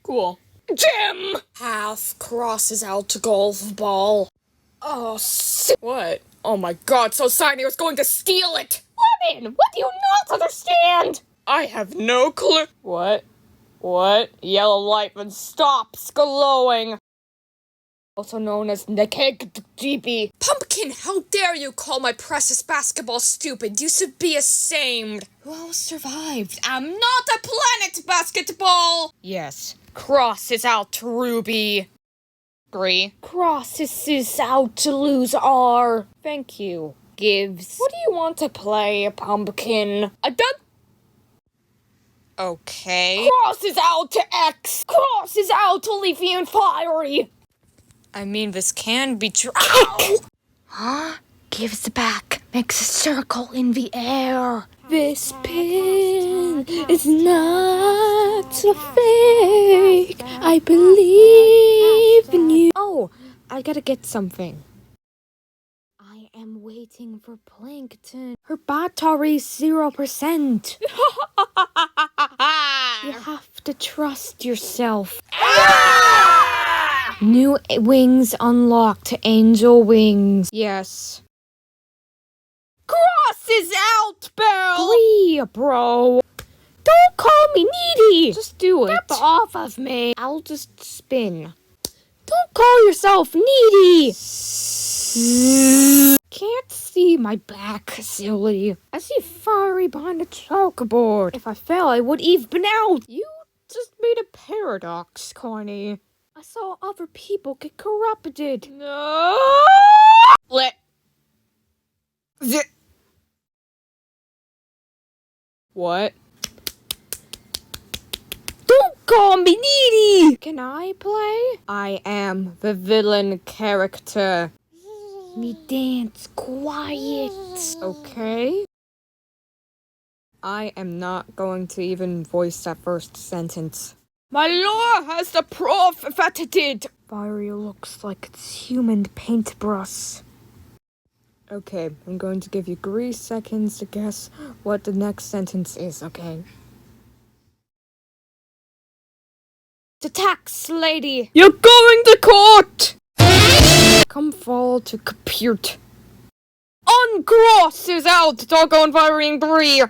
Cool. Jim! Half crosses out to golf ball. Oh, What? Oh my god, so Signy was going to steal it! Lemon, what do you not understand? I have no clue. What? Yellow light then stops glowing. Also known as Naked DB. Pumpkin, how dare you call my precious basketball stupid? You should be ashamed. Who else survived? I'm not a planet basketball! Yes. Crosses out to Ruby. Agree. Crosses out to lose R. Thank you. Gives. What do you want to play, Pumpkin? I done. Okay. Crosses out to X. Crosses out to Leafy and Fiery. I mean, this can be true. Huh? Gives back. Makes a circle in the air. This pin is not so fake. I believe in you. Oh, I gotta get something. I am waiting for Plankton. Her battery's 0%. You have to trust yourself. New wings unlocked. Angel wings. Yes. Crosses out, Belle! Glee, bro. Don't call me needy. Just do it. Get off of me. I'll just spin. Don't call yourself needy. Can't see my back, silly. I see Fiery behind a chalkboard. If I fell, I would have been out. You just made a paradox, Corny. I saw other people get corrupted. No. What? Don't call me needy! Can I play? I am the villain character. Me dance quiet. Okay. I am not going to even voice that first sentence. My lore has the proof that it did. Fiery looks like it's human paintbrush. Okay, I'm going to give you 3 seconds to guess what the next sentence is, okay? The tax lady. You're going to court! Come fall to compute. Uncross is out, doggone firing 3. Okay.